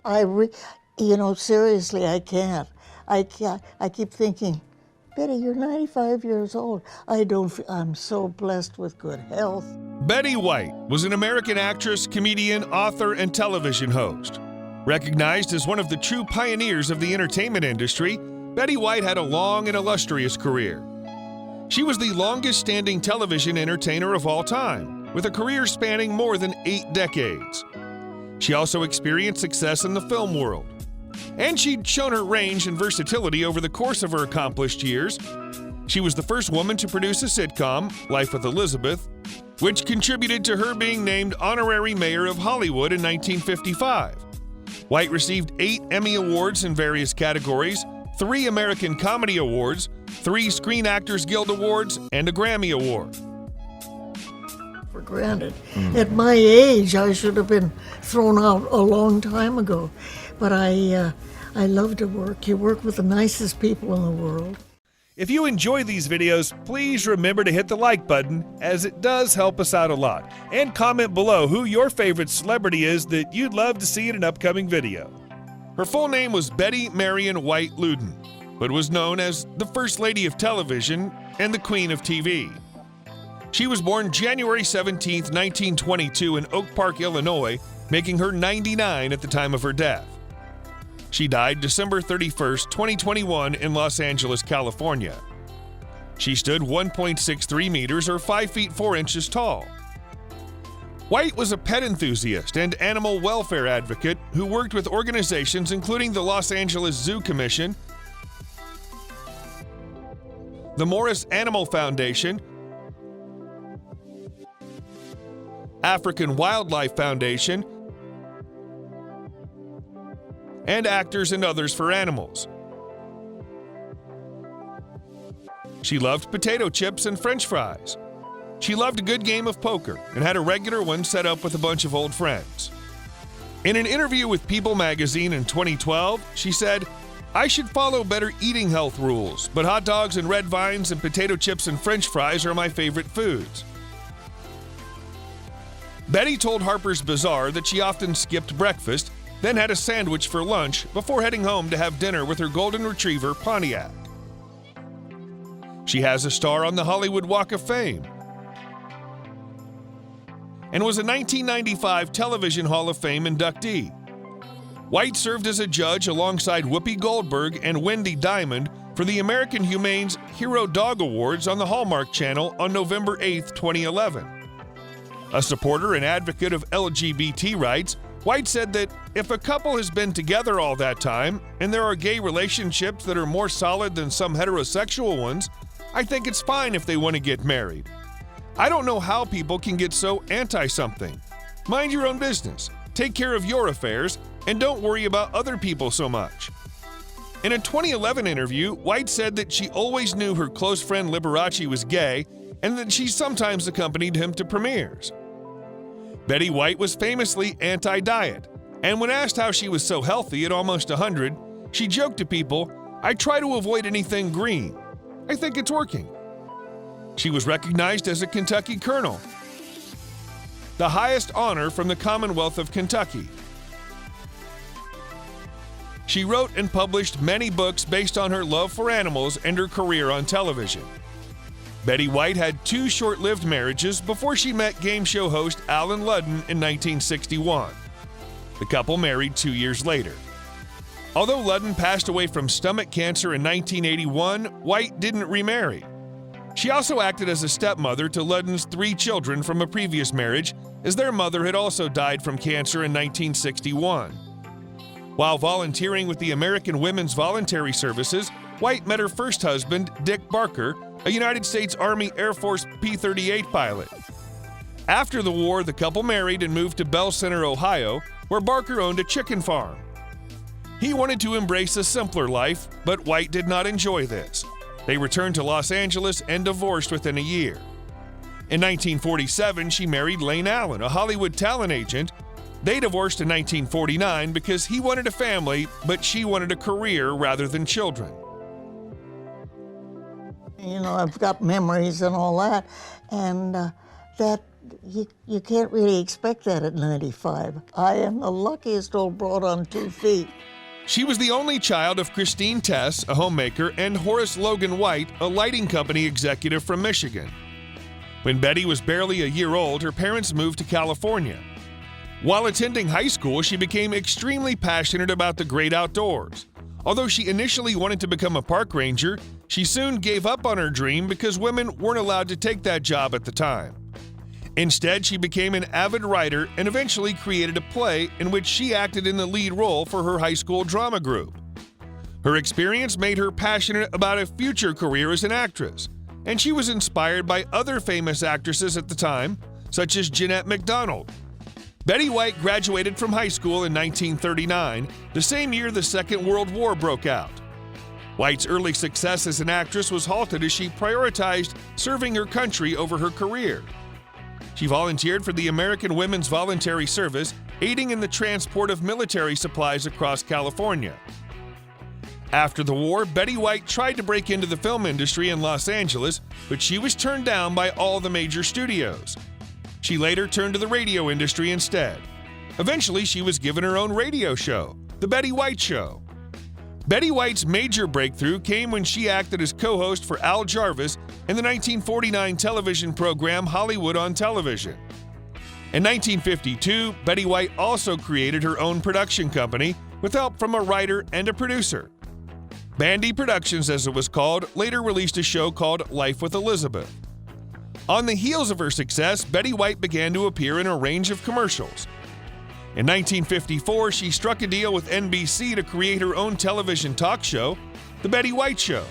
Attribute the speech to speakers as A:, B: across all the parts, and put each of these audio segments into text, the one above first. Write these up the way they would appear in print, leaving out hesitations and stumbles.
A: I, re, seriously, I can't. I can't. I keep thinking, Betty, you're 95 years old. I'm so blessed with good health.
B: Betty White was an American actress, comedian, author, and television host. Recognized as one of the true pioneers of the entertainment industry, Betty White had a long and illustrious career. She was the longest-standing television entertainer of all time, with a career spanning more than 8 decades. She also experienced success in the film world. And she'd shown her range and versatility over the course of her accomplished years. She was the first woman to produce a sitcom, Life with Elizabeth, which contributed to her being named honorary mayor of Hollywood in 1955. White received 8 Emmy Awards in various categories, 3 American Comedy Awards, 3 Screen Actors Guild Awards, and a Grammy Award.
A: For granted. At my age, I should have been thrown out a long time ago. But I love to work. You work with the nicest people in the world.
B: If you enjoy these videos, please remember to hit the like button, as it does help us out a lot. And comment below who your favorite celebrity is that you'd love to see in an upcoming video. Her full name was Betty Marion White Loudon, but was known as the First Lady of Television and the Queen of TV. She was born January 17, 1922 in Oak Park, Illinois, making her 99 at the time of her death. She died December 31, 2021 in Los Angeles, California. She stood 1.63 meters or 5 feet 4 inches tall. White was a pet enthusiast and animal welfare advocate who worked with organizations including the Los Angeles Zoo Commission, the Morris Animal Foundation, African Wildlife Foundation, and Actors and Others for Animals. She loved potato chips and French fries. She loved a good game of poker and had a regular one set up with a bunch of old friends. In an interview with People magazine in 2012, she said, "I should follow better eating health rules, but hot dogs and red vines and potato chips and French fries are my favorite foods." Betty told Harper's Bazaar that she often skipped breakfast, then had a sandwich for lunch before heading home to have dinner with her golden retriever, Pontiac. She has a star on the Hollywood Walk of Fame and was a 1995 Television Hall of Fame inductee. White served as a judge alongside Whoopi Goldberg and Wendy Diamond for the American Humane's Hero Dog Awards on the Hallmark Channel on November 8, 2011. A supporter and advocate of LGBT rights, White said that if a couple has been together all that time and there are gay relationships that are more solid than some heterosexual ones, I think it's fine if they want to get married. I don't know how people can get so anti-something. Mind your own business, take care of your affairs, and don't worry about other people so much. In a 2011 interview, White said that she always knew her close friend Liberace was gay and that she sometimes accompanied him to premieres. Betty White was famously anti-diet, and when asked how she was so healthy at almost 100, she joked to people, "I try to avoid anything green. I think it's working." She was recognized as a Kentucky Colonel, the highest honor from the Commonwealth of Kentucky. She wrote and published many books based on her love for animals and her career on television. Betty White had 2 short-lived marriages before she met game show host Alan Ludden in 1961. The couple married 2 years later. Although Ludden passed away from stomach cancer in 1981, White didn't remarry. She also acted as a stepmother to Ludden's 3 children from a previous marriage, as their mother had also died from cancer in 1961. While volunteering with the American Women's Voluntary Services, White met her first husband, Dick Barker, a United States Army Air Force P-38 pilot. After the war, the couple married and moved to Bell Center, Ohio, where Barker owned a chicken farm. He wanted to embrace a simpler life, but White did not enjoy this. They returned to Los Angeles and divorced within a year. In 1947, she married Lane Allen, a Hollywood talent agent. They divorced in 1949 because he wanted a family, but she wanted a career rather than children.
A: I've got memories and all that, and you can't really expect that at 95. I am the luckiest old broad on 2 feet.
B: She was the only child of Christine Tess, a homemaker, and Horace Logan White, a lighting company executive from Michigan. When Betty was barely a year old, her parents moved to California. While attending high school, she became extremely passionate about the great outdoors. Although she initially wanted to become a park ranger, she soon gave up on her dream because women weren't allowed to take that job at the time. Instead, she became an avid writer and eventually created a play in which she acted in the lead role for her high school drama group. Her experience made her passionate about a future career as an actress, and she was inspired by other famous actresses at the time, such as Jeanette MacDonald. Betty White graduated from high school in 1939, the same year the Second World War broke out. White's early success as an actress was halted as she prioritized serving her country over her career. She volunteered for the American Women's Voluntary Service, aiding in the transport of military supplies across California. After the war, Betty White tried to break into the film industry in Los Angeles, but she was turned down by all the major studios. She later turned to the radio industry instead. Eventually, she was given her own radio show, The Betty White Show. Betty White's major breakthrough came when she acted as co-host for Al Jarvis in the 1949 television program Hollywood on Television. In 1952, Betty White also created her own production company with help from a writer and a producer. Bandy Productions, as it was called, later released a show called Life with Elizabeth. On the heels of her success, Betty White began to appear in a range of commercials. In 1954, she struck a deal with NBC to create her own television talk show, The Betty White Show.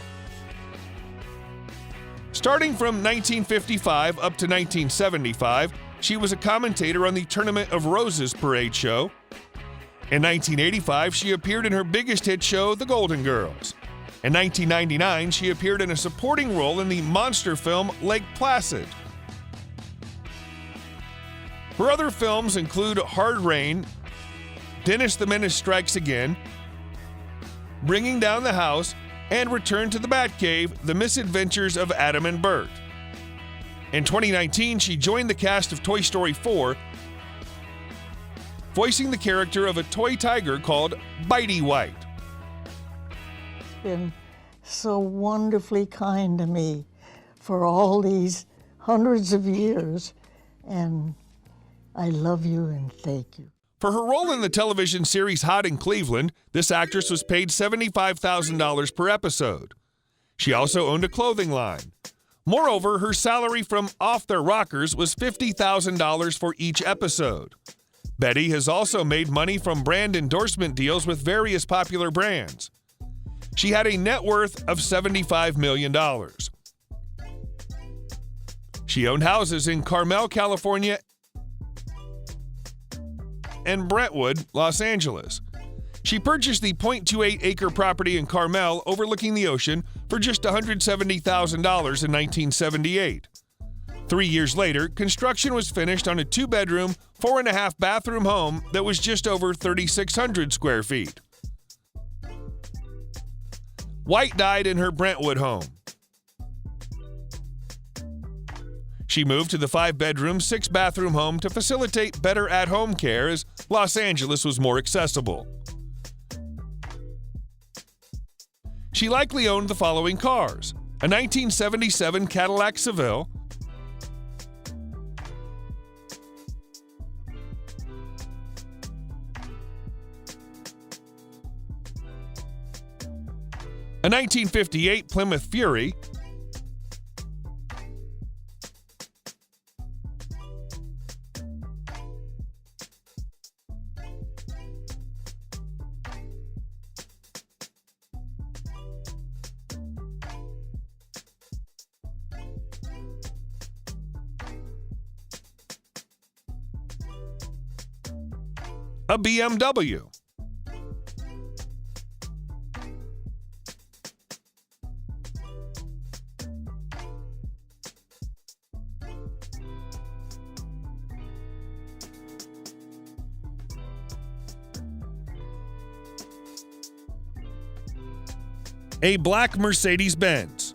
B: Starting from 1955 up to 1975, she was a commentator on the Tournament of Roses parade show. In 1985, she appeared in her biggest hit show, The Golden Girls. In 1999, she appeared in a supporting role in the monster film Lake Placid. Her other films include Hard Rain, Dennis the Menace Strikes Again, Bringing Down the House, and Return to the Batcave: The Misadventures of Adam and Bert. In 2019, she joined the cast of Toy Story 4, voicing the character of a toy tiger called Bitey White.
A: Been so wonderfully kind to me for all these hundreds of years, and I love you and thank you.
B: For her role in the television series Hot in Cleveland, this actress was paid $75,000 per episode. She also owned a clothing line. Moreover, her salary from Off Their Rockers was $50,000 for each episode. Betty has also made money from brand endorsement deals with various popular brands. She had a net worth of $75 million. She owned houses in Carmel, California, and Brentwood, Los Angeles. She purchased the 0.28-acre property in Carmel overlooking the ocean for just $170,000 in 1978. 3 years later, construction was finished on a 2-bedroom, 4.5-bathroom home that was just over 3,600 square feet. White died in her Brentwood home. She moved to the 5-bedroom, 6-bathroom home to facilitate better at-home care as Los Angeles was more accessible. She likely owned the following cars: a 1977 Cadillac Seville, a 1958 Plymouth Fury, a BMW, a black Mercedes-Benz,